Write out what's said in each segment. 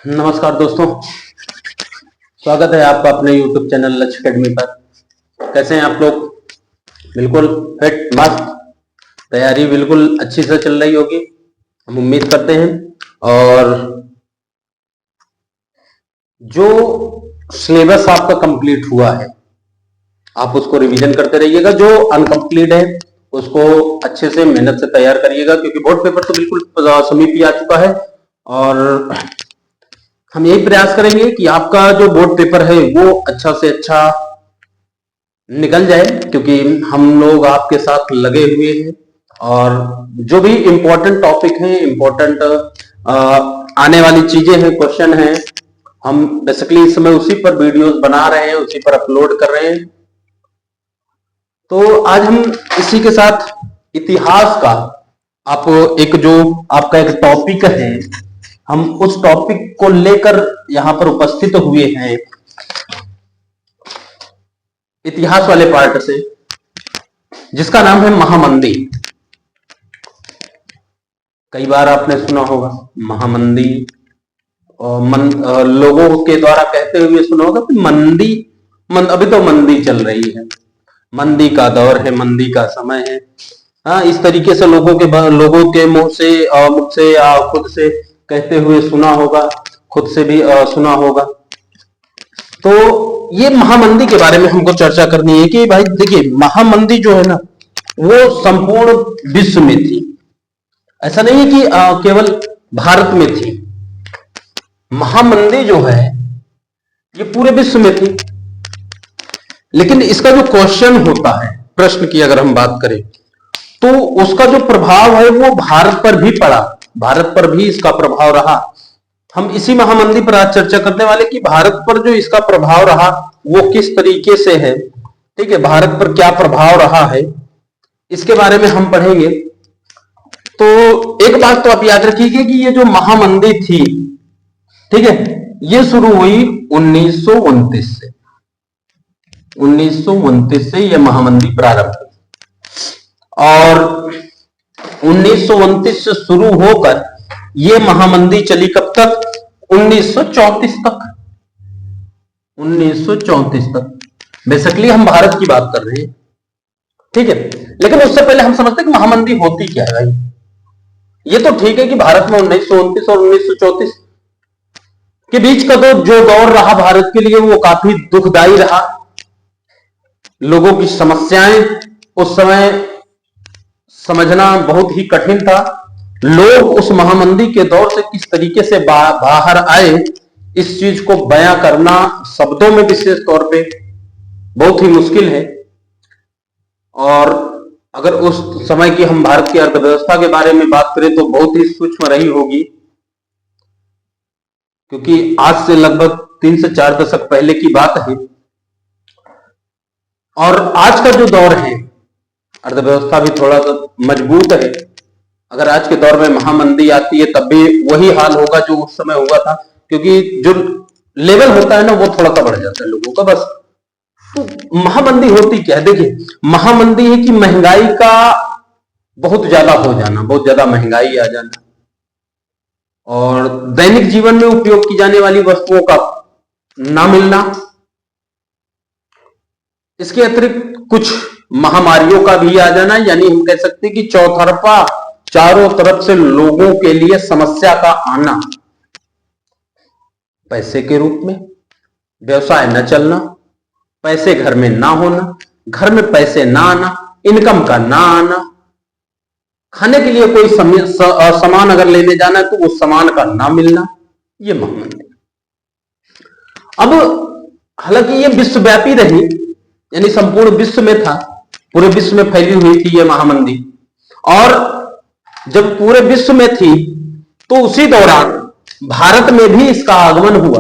नमस्कार दोस्तों, स्वागत है आपका अपने YouTube चैनल लक्ष्य अकेडमी पर। कैसे हैं आप लोग? बिल्कुल फिट मस्त, तैयारी बिल्कुल अच्छी से चल रही होगी, हम उम्मीद करते हैं। और जो सिलेबस आपका कंप्लीट हुआ है आप उसको रिवीजन करते रहिएगा, जो अनकंप्लीट है उसको अच्छे से मेहनत से तैयार करिएगा, क्योंकि बोर्ड पेपर तो बिल्कुल समीप ही आ चुका है। और हम यही प्रयास करेंगे कि आपका जो बोर्ड पेपर है वो अच्छा से अच्छा निकल जाए, क्योंकि हम लोग आपके साथ लगे हुए हैं। और जो भी इम्पोर्टेंट टॉपिक हैं, इम्पोर्टेंट आने वाली चीजें हैं, क्वेश्चन हैं, हम बेसिकली इस समय उसी पर वीडियोस बना रहे हैं, उसी पर अपलोड कर रहे हैं। तो आज हम इसी के साथ इतिहास का आप एक जो आपका एक टॉपिक है, हम उस टॉपिक को लेकर यहां पर उपस्थित हुए हैं इतिहास वाले पार्ट से, जिसका नाम है महामंदी। कई बार आपने सुना होगा महामंदी, लोगों के द्वारा कहते हुए सुना होगा कि अभी तो मंदी चल रही है, मंदी का दौर है, मंदी का समय है। हाँ, इस तरीके से लोगों के मुंह से या खुद से कहते हुए सुना होगा, खुद से भी सुना होगा। तो ये महामंदी के बारे में हमको चर्चा करनी है कि भाई देखिए, महामंदी जो है ना वो संपूर्ण विश्व में थी। ऐसा नहीं है कि केवल भारत में थी। महामंदी जो है ये पूरे विश्व में थी। लेकिन इसका जो क्वेश्चन होता है, प्रश्न की अगर हम बात करें, तो उसका जो प्रभाव है वो भारत पर भी पड़ा, भारत पर भी इसका प्रभाव रहा। हम इसी महामंदी पर आज चर्चा करने वाले कि भारत पर जो इसका प्रभाव रहा वो किस तरीके से है। ठीक है, भारत पर क्या प्रभाव रहा है इसके बारे में हम पढ़ेंगे। तो एक बात तो आप याद रखिए कि ये जो महामंदी थी, ठीक है, ये शुरू हुई 1929 से। 1929 से ये महामंदी प्रारंभ हुई और 1929 से शुरू होकर ये महामंदी चली कब तक? 1934 तक। 1934 तक बेसिकली हम भारत की बात कर रहे हैं, ठीक है। लेकिन उससे पहले हम समझते हैं कि महामंदी होती क्या है भाई। ये तो ठीक है कि भारत में 1929 और 1934 के बीच का तो जो दौर रहा भारत के लिए वो काफी दुखदायी रहा। लोगों की समस्याएं उस समय समझना बहुत ही कठिन था। लोग उस महामंदी के दौर से किस तरीके से बाहर आए, इस चीज को बयां करना शब्दों में विशेष तौर पे बहुत ही मुश्किल है। और अगर उस समय की हम भारत की अर्थव्यवस्था के बारे में बात करें तो बहुत ही सूक्ष्म रही होगी, क्योंकि आज से लगभग 3 से 4 दशक पहले की बात है। और आज का जो दौर है, अर्थव्यवस्था भी थोड़ा सा मजबूत है। अगर आज के दौर में महामंदी आती है तब भी वही हाल होगा जो उस समय हुआ था, क्योंकि जो लेवल होता है ना वो थोड़ा सा बढ़ जाता है लोगों का, बस। तो महामंदी होती क्या है? देखिए, महामंदी है कि महंगाई का बहुत ज्यादा हो जाना, बहुत ज्यादा महंगाई आ जाना, और दैनिक जीवन में उपयोग की जाने वाली वस्तुओं का ना मिलना। इसके अतिरिक्त कुछ महामारियों का भी आ जाना, यानी हम कह सकते हैं कि चौतरफा चारों तरफ से लोगों के लिए समस्या का आना। पैसे के रूप में, व्यवसाय न चलना, पैसे घर में ना होना, घर में पैसे ना आना, इनकम का ना आना, खाने के लिए कोई सामान अगर लेने जाना है तो उस सामान का ना मिलना, ये महामंदी। अब हालांकि ये विश्वव्यापी रही, यानी संपूर्ण विश्व में था, पूरे विश्व में फैली हुई थी ये महामंदी। और जब पूरे विश्व में थी तो उसी दौरान भारत में भी इसका आगमन हुआ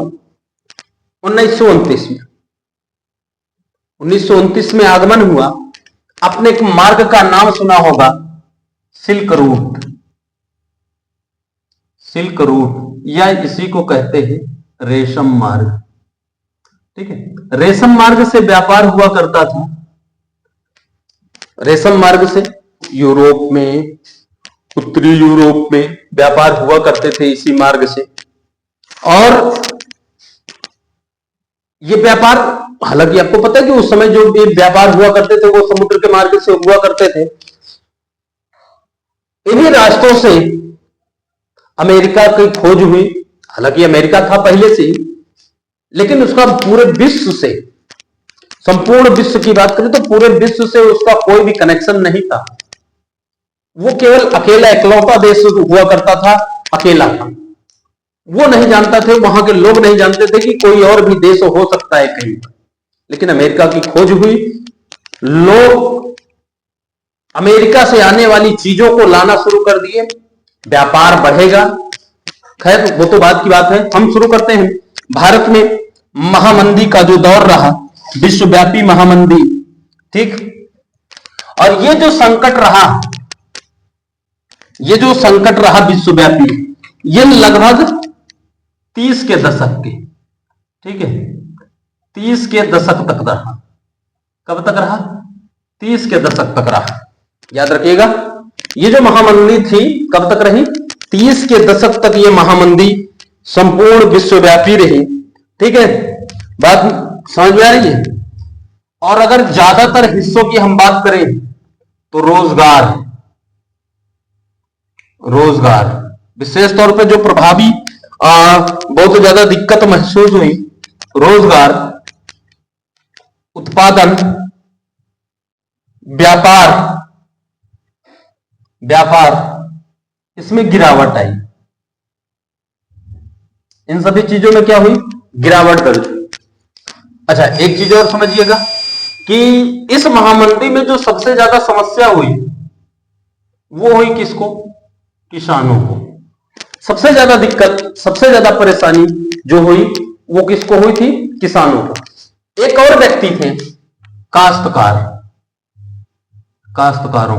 1929 में। 1929 में आगमन हुआ। आपने एक मार्ग का नाम सुना होगा, सिल्क रूट। सिल्क रूट या इसी को कहते हैं रेशम मार्ग, ठीक है। रेशम मार्ग से व्यापार हुआ करता था। रेशम मार्ग से यूरोप में, उत्तरी यूरोप में व्यापार हुआ करते थे इसी मार्ग से। और ये व्यापार, हालांकि आपको पता है कि उस समय जो ये व्यापार हुआ करते थे वो समुद्र के मार्ग से हुआ करते थे। इन्हीं रास्तों से अमेरिका की खोज हुई। हालांकि अमेरिका था पहले से ही, लेकिन उसका पूरे विश्व से, संपूर्ण विश्व की बात करें तो पूरे विश्व से उसका कोई भी कनेक्शन नहीं था। वो केवल अकेला इकलौता देश हुआ करता था, अकेला था। वो नहीं जानता थे, वहां के लोग नहीं जानते थे कि कोई और भी देश हो सकता है कहीं। लेकिन अमेरिका की खोज हुई, लोग अमेरिका से आने वाली चीजों को लाना शुरू कर दिए, व्यापार बढ़ेगा। खैर वो तो बाद की बात है, हम शुरू करते हैं। भारत में महामंदी का जो दौर रहा, विश्वव्यापी महामंदी, ठीक। और ये जो संकट रहा, ये जो संकट रहा विश्वव्यापी, ये लगभग 30 के दशक के, ठीक है, 30 के दशक तक रहा। कब तक रहा? 30 के दशक तक रहा। याद रखिएगा, ये जो महामंदी थी कब तक रही? 30 के दशक तक ये महामंदी संपूर्ण विश्वव्यापी रही, ठीक है। बात समझ में आ रही है? और अगर ज्यादातर हिस्सों की हम बात करें तो रोजगार, विशेष तौर पे जो प्रभावी बहुत ज्यादा दिक्कत महसूस हुई, रोजगार, उत्पादन, व्यापार, इसमें गिरावट आई। इन सभी चीजों में क्या हुई? गिरावट दर्ज हुई। अच्छा, एक चीज और समझिएगा कि इस महामंदी में जो सबसे ज्यादा समस्या हुई वो हुई किसको? किसानों को। सबसे ज्यादा दिक्कत, सबसे ज्यादा परेशानी जो हुई वो किसको हुई थी? किसानों को। एक और व्यक्ति थे, काश्तकारों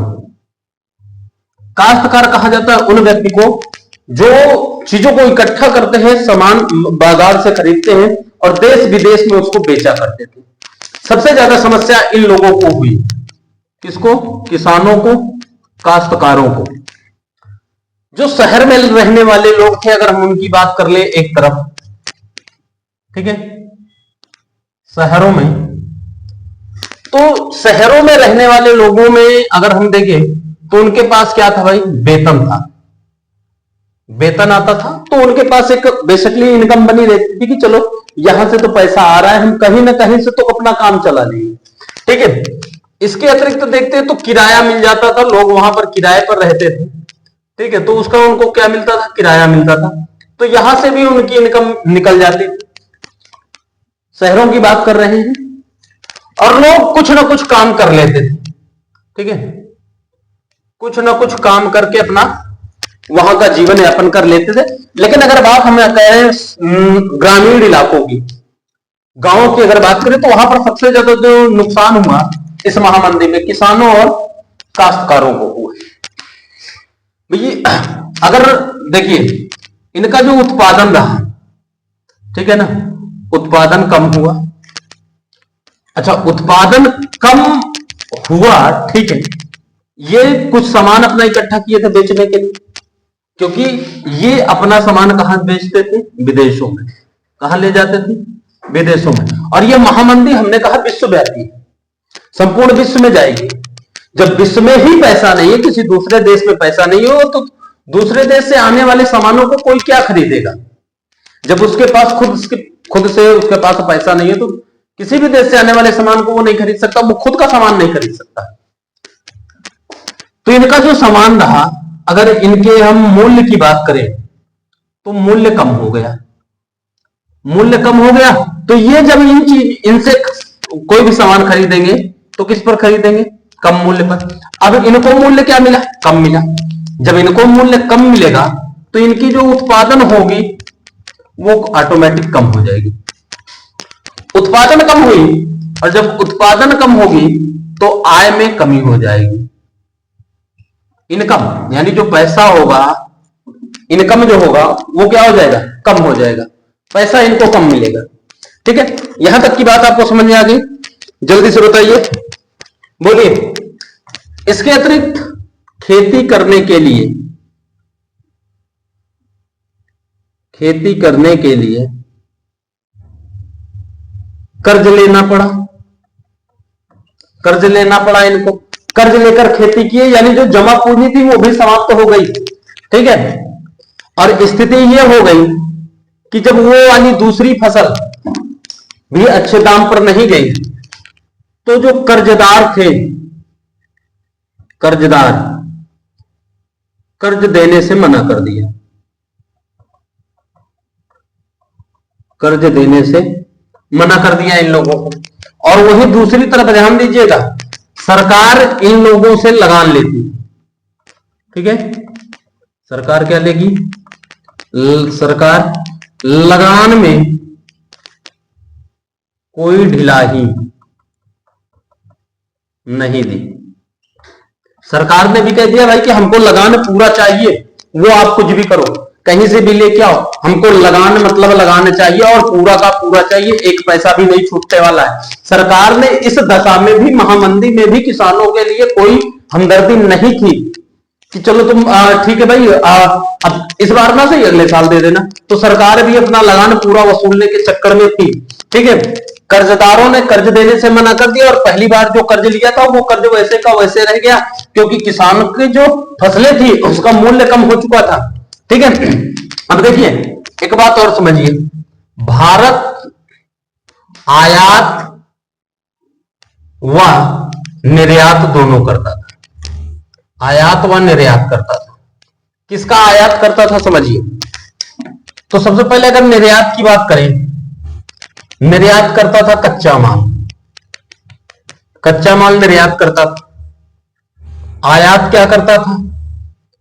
को। काश्तकार कहा जाता है उन व्यक्ति को जो चीजों को इकट्ठा करते हैं, सामान बाजार से खरीदते हैं और देश विदेश में उसको बेचा करते थे। सबसे ज्यादा समस्या इन लोगों को हुई। किसको? किसानों को, काश्तकारों को। जो शहर में रहने वाले लोग थे, अगर हम उनकी बात कर ले एक तरफ, ठीक है, शहरों में, तो शहरों में रहने वाले लोगों में अगर हम देखें तो उनके पास क्या था भाई? वेतन था, वेतन आता था, तो उनके पास एक बेसिकली इनकम बनी रहती थी कि चलो यहां से तो पैसा आ रहा है, हम कहीं ना कहीं से तो अपना काम चला लेंगे, ठीक है। इसके अतिरिक्त तो देखते हैं तो किराया मिल जाता था, लोग वहां पर किराए पर रहते थे, ठीक है, तो उसका उनको क्या मिलता था? किराया मिलता था। तो यहां से भी उनकी इनकम निकल जाती थी। शहरों की बात कर रहे हैं, और लोग कुछ ना कुछ काम कर लेते थे, ठीक है, कुछ ना कुछ काम करके अपना वहां का जीवन यापन कर लेते थे। लेकिन अगर बात हम कहें ग्रामीण इलाकों की, गांवों की अगर बात करें, तो वहां पर सबसे ज्यादा जो नुकसान हुआ इस महामंदी में किसानों और काश्तकारों को हुआ। अगर देखिए इनका जो उत्पादन रहा, ठीक है ना, उत्पादन कम हुआ। अच्छा, उत्पादन कम हुआ, ठीक है, ये कुछ सामान अपना इकट्ठा किए थे बेचने के लिए, क्योंकि ये अपना सामान कहां बेचते थे? विदेशों में। कहां ले जाते थे? विदेशों में। और ये महामंदी हमने कहा विश्वव्यापी है, संपूर्ण विश्व में जाएगी। जब विश्व में ही पैसा नहीं है, किसी दूसरे देश में पैसा नहीं हो, तो दूसरे देश से आने वाले सामानों को कोई क्या खरीदेगा? जब उसके पास खुद से उसके पास पैसा नहीं है, तो किसी भी देश से आने वाले सामान को वो नहीं खरीद सकता, वो खुद का सामान नहीं खरीद सकता। तो इनका जो सामान रहा, अगर इनके हम मूल्य की बात करें तो मूल्य कम हो गया। मूल्य कम हो गया तो ये जब इनसे कोई भी सामान खरीदेंगे तो किस पर खरीदेंगे? कम मूल्य पर। अब इनको मूल्य क्या मिला? कम मिला। जब इनको मूल्य कम मिलेगा तो इनकी जो उत्पादन होगी वो ऑटोमेटिक कम हो जाएगी। उत्पादन कम हुई, और जब उत्पादन कम होगी तो आय में कमी हो जाएगी। इनकम यानी जो पैसा होगा, इनकम जो होगा वो क्या हो जाएगा? कम हो जाएगा, पैसा इनको कम मिलेगा। ठीक है, यहां तक की बात आपको समझ में आ गई? जल्दी से बताइए, बोलिए। इसके अतिरिक्त खेती करने के लिए खेती करने के लिए कर्ज लेना पड़ा, कर्ज लेना पड़ा इनको, कर्ज लेकर खेती की, यानी जो जमा पूंजी थी वो भी समाप्त हो गई। ठीक है, और स्थिति ये हो गई कि जब वो वाली दूसरी फसल भी अच्छे दाम पर नहीं गई तो जो कर्जदार थे, कर्जदार कर्ज देने से मना कर दिया, कर्ज देने से मना कर दिया इन लोगों को। और वही दूसरी तरफ ध्यान दीजिएगा, सरकार इन लोगों से लगान लेती। ठीक है, सरकार क्या लेगी? सरकार लगान में कोई ढिलाई नहीं दी। सरकार ने भी कह दिया भाई कि हमको लगान पूरा चाहिए, वो आप कुछ भी करो, कहीं से भी लेके आओ, हमको लगान मतलब लगाना चाहिए और पूरा का पूरा चाहिए, एक पैसा भी नहीं छूटने वाला है। सरकार ने इस दशा में भी, महामंदी में भी किसानों के लिए कोई हमदर्दी नहीं की कि चलो तुम ठीक है भाई, अब इस बार ना सही अगले साल दे देना। तो सरकार भी अपना लगान पूरा वसूलने के चक्कर में थी। ठीक है, कर्जदारों ने कर्ज देने से मना कर दिया और पहली बार जो कर्ज लिया था वो कर्ज वैसे का वैसे रह गया, क्योंकि किसान की जो फसलें थी उसका मूल्य कम हो चुका था। ठीक है, अब देखिए एक बात और समझिए, भारत आयात व निर्यात दोनों करता था, आयात व निर्यात करता था। किसका आयात करता था समझिए। तो सबसे पहले अगर निर्यात की बात करें, निर्यात करता था कच्चा माल, कच्चा माल निर्यात करता था। आयात क्या करता था?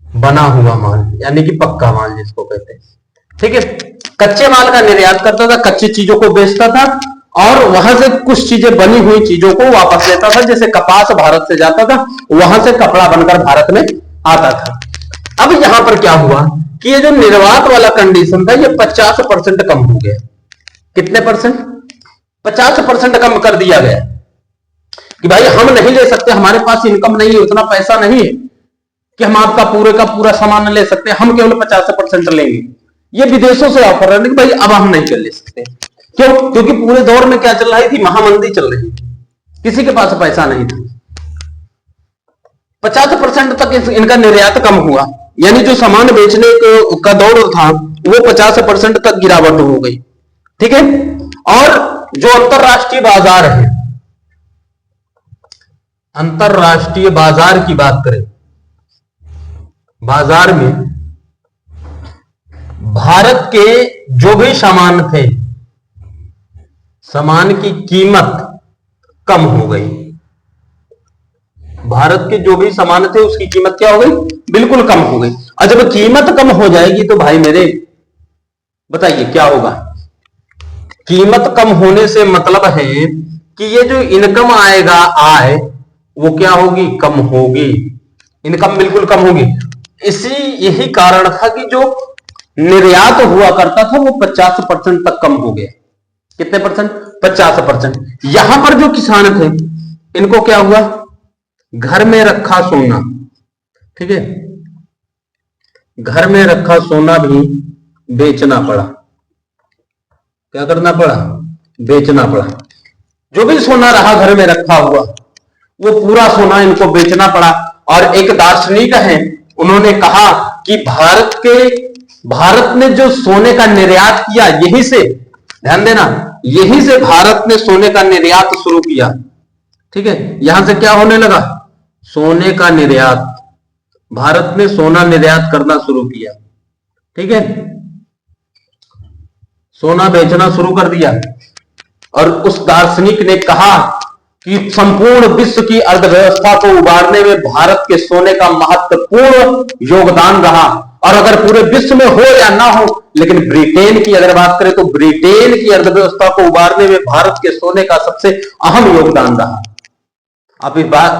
बना हुआ माल, यानी कि पक्का माल जिसको कहते हैं। ठीक है, कच्चे माल का निर्यात करता था, कच्ची चीजों को बेचता था और वहां से कुछ चीजें बनी हुई चीजों को वापस लेता था। जैसे कपास भारत से जाता था, वहां से कपड़ा बनकर भारत में आता था। अब यहां पर क्या हुआ कि ये जो निर्यात वाला कंडीशन था ये 50% कम हो गया। कितने परसेंट? 50% कम कर दिया गया कि भाई हम नहीं ले सकते, हमारे पास इनकम नहीं है, उतना पैसा नहीं है कि हम आपका पूरे का पूरा सामान ले सकते हैं, हम केवल 50% लेंगे। ये विदेशों से ऑफर है कि भाई अब हम नहीं ले सकते। क्यों? क्योंकि पूरे दौर में क्या चल रही थी? महामंदी चल रही थी, किसी के पास पैसा नहीं था। 50% तक इनका निर्यात कम हुआ, यानी जो सामान बेचने का दौर था वो 50% तक गिरावट हो गई। ठीक है, और जो अंतरराष्ट्रीय बाजार है, अंतरराष्ट्रीय बाजार की बात करें, बाजार में भारत के जो भी सामान थे, सामान की कीमत कम हो गई। भारत के जो भी सामान थे उसकी कीमत क्या हो गई? बिल्कुल कम हो गई। और जब कीमत कम हो जाएगी तो भाई मेरे बताइए क्या होगा? कीमत कम होने से मतलब है कि ये जो इनकम आएगा, आय वो क्या होगी? कम होगी, इनकम बिल्कुल कम होगी। यही कारण था कि जो निर्यात हुआ करता था वो 50% तक कम हो गया। कितने परसेंट? 50%। यहां पर जो किसान थे इनको क्या हुआ? घर में रखा सोना, ठीक है, घर में रखा सोना भी बेचना पड़ा। क्या करना पड़ा? बेचना पड़ा। जो भी सोना रहा घर में रखा हुआ वो पूरा सोना इनको बेचना पड़ा। और एक दार्शनिक है, उन्होंने कहा कि भारत ने जो सोने का निर्यात किया, यही से, ध्यान देना, यही से भारत ने सोने का निर्यात शुरू किया। ठीक है, यहां से क्या होने लगा? सोने का निर्यात, भारत ने सोना निर्यात करना शुरू किया। ठीक है, सोना बेचना शुरू कर दिया। और उस दार्शनिक ने कहा कि संपूर्ण विश्व की अर्थव्यवस्था को उबारने में भारत के सोने का महत्वपूर्ण योगदान रहा। और अगर पूरे विश्व में हो या ना हो, लेकिन ब्रिटेन की अगर बात करें तो ब्रिटेन की अर्थव्यवस्था को उबारने में भारत के सोने का सबसे अहम योगदान रहा। आप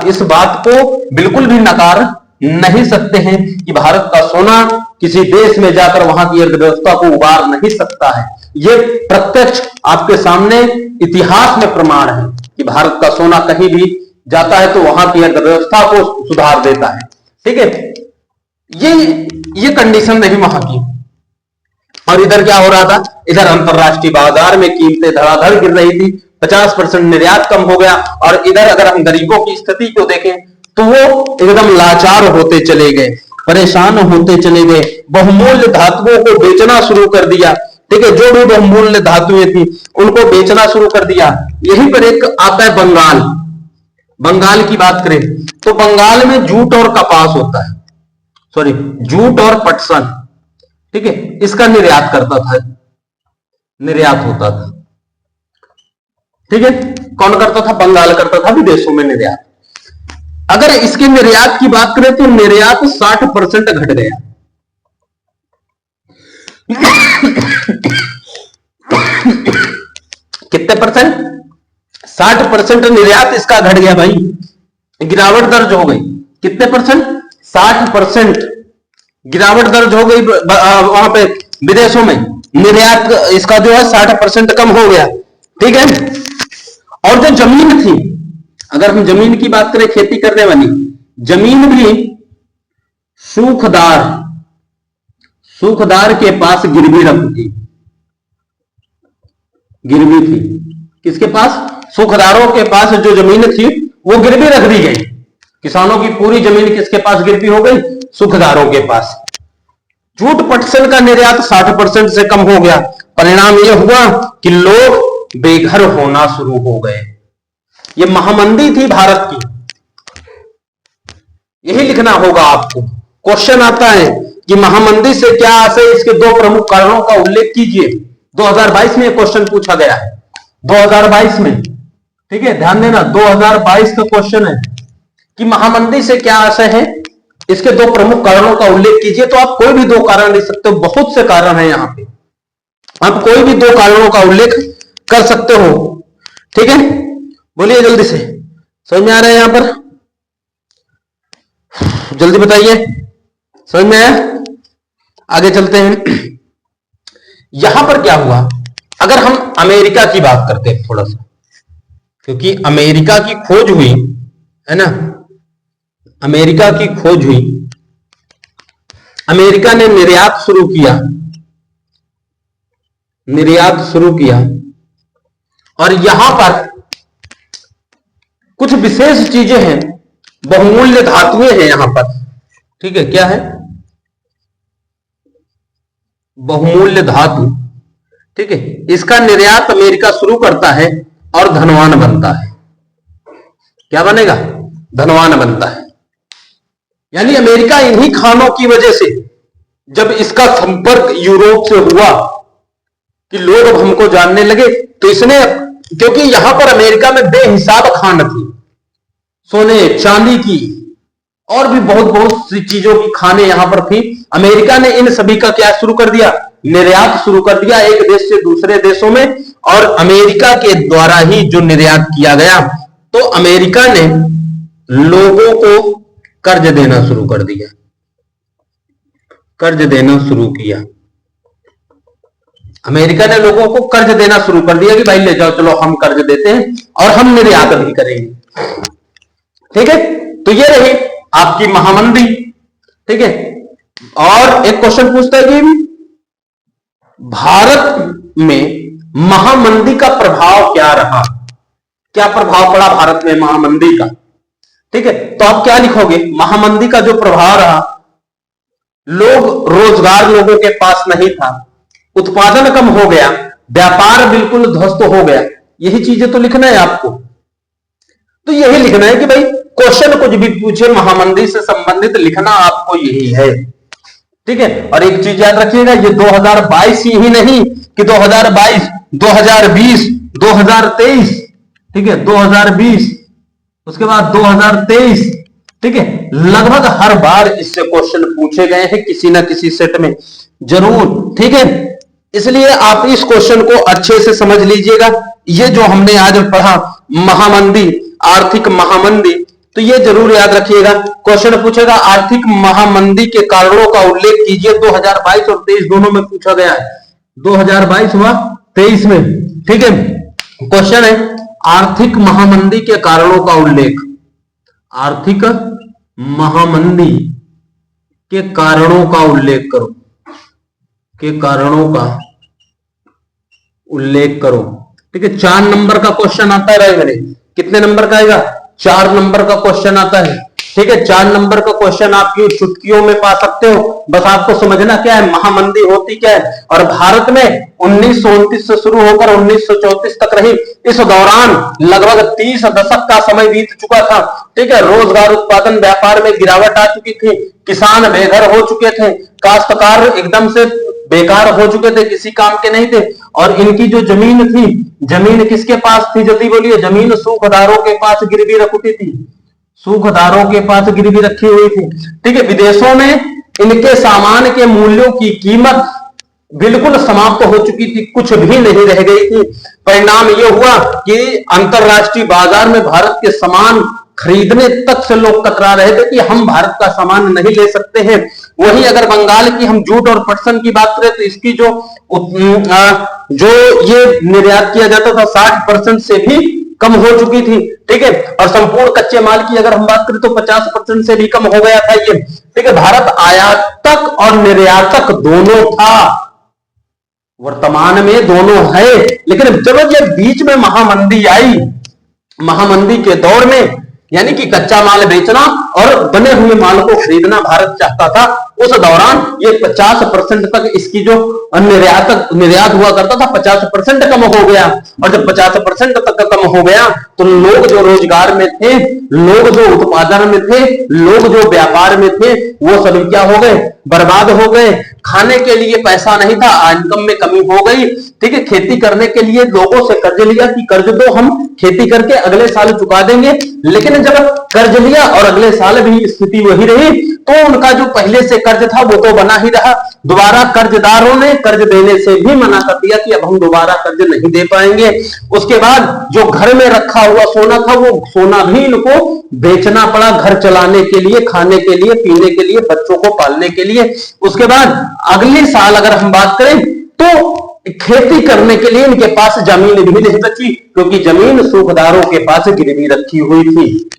इस बात को बिल्कुल भी नकार नहीं सकते हैं कि भारत का सोना किसी देश में जाकर वहां की अर्थव्यवस्था को उबार नहीं सकता है। ये प्रत्यक्ष आपके सामने इतिहास में प्रमाण है कि भारत का सोना कहीं भी जाता है तो वहां की अर्थव्यवस्था को सुधार देता है। ठीक है, ये कंडीशन रही वहां की। और इधर क्या हो रहा था, इधर अंतरराष्ट्रीय बाजार में कीमतें धड़ाधड़ गिर रही थी, 50% निर्यात कम हो गया। और इधर अगर हम गरीबों की स्थिति को देखें तो वो एकदम लाचार होते चले गए, परेशान होते चले गए, बहुमूल्य धातुओं को बेचना शुरू कर दिया। ठीक है, जो भी बहुमूल्य धातुएं थी उनको बेचना शुरू कर दिया। यहीं पर एक आता है बंगाल। बंगाल की बात करें तो बंगाल में जूट और कपास होता है, सॉरी जूट और पटसन, ठीक है, इसका निर्यात करता था, निर्यात होता था। ठीक है, कौन करता था? बंगाल करता था विदेशों में निर्यात। अगर इसके निर्यात की बात करें तो निर्यात 60% घट गया। कितने परसेंट? 60% निर्यात इसका घट गया भाई, गिरावट दर्ज हो गई। कितने परसेंट? 60% गिरावट दर्ज हो गई वहां पे विदेशों में, निर्यात इसका जो है 60% कम हो गया। ठीक है, और जो जमीन थी, अगर हम जमीन की बात करें, खेती करने वाली जमीन भी सूखदार, सूखदार के पास गिरवी रख दी, गिरवी थी। किसके पास? सूखदारों के पास जो जमीन थी वो गिरवी रख दी गई। किसानों की पूरी जमीन किसके पास गिरवी हो गई? सूखदारों के पास। जूट पटसन का निर्यात 60% से कम हो गया। परिणाम यह हुआ कि लोग बेघर होना शुरू हो गए। ये महामंदी थी भारत की, यही लिखना होगा आपको। क्वेश्चन आता है कि महामंदी से क्या आशय, इसके दो प्रमुख कारणों का उल्लेख कीजिए। 2022 में क्वेश्चन पूछा गया है, 2022 में। ठीक है, ध्यान देना, 2022 का क्वेश्चन है कि महामंदी से क्या आशय है, इसके दो प्रमुख कारणों का उल्लेख कीजिए। तो आप कोई भी दो कारण लिख सकते हो, बहुत से कारण है यहां पे, आप कोई भी दो कारणों का उल्लेख कर सकते हो। ठीक है, बोलिए जल्दी से, समझ में आ रहा है? यहां पर जल्दी बताइए, समझ में आया? आगे चलते हैं। यहां पर क्या हुआ, अगर हम अमेरिका की बात करते हैं थोड़ा सा, क्योंकि अमेरिका की खोज हुई है ना, अमेरिका की खोज हुई, अमेरिका ने निर्यात शुरू किया, निर्यात शुरू किया, और यहां पर कुछ विशेष चीजें हैं, बहुमूल्य धातुएं हैं यहां पर। ठीक है, क्या है? बहुमूल्य धातु। ठीक है, इसका निर्यात अमेरिका शुरू करता है और धनवान बनता है। क्या बनेगा? धनवान बनता है। यानी अमेरिका इन्हीं खानों की वजह से, जब इसका संपर्क यूरोप से हुआ कि लोग अब हमको जानने लगे, तो इसने, क्योंकि यहां पर अमेरिका में बेहिसाब खान थी, सोने चांदी की और भी बहुत बहुत सी चीजों की खाने यहां पर थी। अमेरिका ने इन सभी का क्या शुरू कर दिया? निर्यात शुरू कर दिया, एक देश से दूसरे देशों में। और अमेरिका के द्वारा ही जो निर्यात किया गया, तो अमेरिका ने लोगों को कर्ज देना शुरू कर दिया, कर्ज देना शुरू किया। अमेरिका ने लोगों को कर्ज देना शुरू कर दिया कि भाई ले जाओ, चलो हम कर्ज देते हैं और हम निर्यात भी करेंगे। ठीक है, तो ये रही आपकी महामंदी। ठीक है, और एक क्वेश्चन पूछता है कि भारत में महामंदी का प्रभाव क्या रहा, क्या प्रभाव पड़ा भारत में महामंदी का। ठीक है, तो आप क्या लिखोगे? महामंदी का जो प्रभाव रहा, लोग, रोजगार लोगों के पास नहीं था, उत्पादन कम हो गया, व्यापार बिल्कुल ध्वस्त हो गया। यही चीजें तो लिखना है आपको। तो यही लिखना है कि भाई क्वेश्चन कुछ भी पूछे महामंदी से संबंधित लिखना आपको यही है। ठीक है, और एक चीज याद रखिएगा, ये 2022 ही नहीं कि 2022, 2020, 2023, ठीक है, 2020, उसके बाद 2023, ठीक है, लगभग हर बार इससे क्वेश्चन पूछे गए हैं किसी ना किसी सेट में जरूर। ठीक है, इसलिए आप इस क्वेश्चन को अच्छे से समझ लीजिएगा। ये जो हमने आज पढ़ा महामंदी, आर्थिक महामंदी, तो ये जरूर याद रखिएगा। क्वेश्चन पूछेगा आर्थिक महामंदी के कारणों का उल्लेख कीजिए। 2022 और 23 दोनों में पूछा गया है, 2022 हुआ 23 में। ठीक है, क्वेश्चन है आर्थिक महामंदी के कारणों का उल्लेख, आर्थिक महामंदी के कारणों का उल्लेख करो। के कारणों का उल्लेख करो। ठीक है, 4 नंबर का क्वेश्चन आता है मेरे। कितने नंबर का आएगा? 4 नंबर का क्वेश्चन आता है। ठीक है, 4 नंबर का क्वेश्चन आप यूं चुटकियों में पा सकते हो। बस आपको समझना क्या है, महामंदी होती क्या है। और भारत में 1929 से शुरू होकर 1934 तक रही इस दौरान लगभग 30 दशक का समय बीत चुका था। ठीक है, रोजगार, उत्पादन, व्यापार में गिरावट आ चुकी थी, किसान बेघर हो चुके थे, काश्तकार एकदम से बेकार हो चुके थे, किसी काम के नहीं थे। और इनकी जो जमीन थी, जमीन किसके पास थी? जल्दी बोलिए। जमीन सूखदारों के पास गिरवी रखी थी, सूखदारों के पास गिरवी रखी हुई थी। ठीक है, विदेशों में इनके सामान के मूल्यों की कीमत बिल्कुल समाप्त हो चुकी थी, कुछ भी नहीं रह गई थी। परिणाम यह हुआ कि अंतरराष्ट्रीय बाजार में भारत के सामान खरीदने तक से लोग कतरा रहे थे कि हम भारत का सामान नहीं ले सकते हैं। वहीं अगर बंगाल की हम जूट और पटसन की बात करें तो इसकी जो ये निर्यात किया जाता था 60% से भी कम हो चुकी थी। ठीक है, और संपूर्ण कच्चे माल की अगर हम बात करें तो 50% से भी कम हो गया था ये। ठीक है, भारत आयातक और निर्यातक दोनों था, वर्तमान में दोनों है। लेकिन जब ये बीच में महामंदी आई, महामंदी के दौर में यानी कि कच्चा माल बेचना और बने हुए माल को खरीदना भारत चाहता था, उस दौरान ये 50% तक इसकी जो निर्यात हुआ करता था 50% कम हो गया। और जब 50% तक कम हो गया तो लोग जो रोजगार में थे, लोग जो उत्पादन में थे, लोग जो व्यापार में थे, वो सभी क्या हो गए? बर्बाद हो गए। खाने के लिए पैसा नहीं था, इनकम में कमी हो गई। ठीक है, खेती करने के लिए लोगों से कर्ज लिया कि कर्ज दो, हम खेती करके अगले साल चुका देंगे। लेकिन जब कर्ज लिया और अगले साल भी स्थिति वही रही तो उनका जो पहले से कर्ज था वो तो बना ही रहा। दोबारा कर्जदारों ने कर्ज देने से भी मना कर दिया कि अब हम दोबारा कर्ज नहीं दे पाएंगे। उसके बाद जो घर में रखा हुआ सोना था वो सोना भी इनको बेचना पड़ा, घर चलाने के लिए, खाने के लिए, पीने के लिए, बच्चों को पालने के लिए। उसके बाद अगले साल अगर हम बात करें तो खेती करने के लिए इनके पास जमीन भी नहीं बची, क्योंकि जमीन सूखदारों के पास गिरवी रखी हुई थी।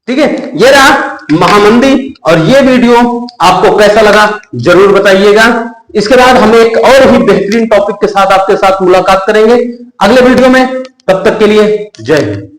ठीक है, ये रहा महामंदी। और ये वीडियो आपको कैसा लगा जरूर बताइएगा। इसके बाद हम एक और ही बेहतरीन टॉपिक के साथ आपके साथ मुलाकात करेंगे अगले वीडियो में। तब तक के लिए जय हिंद।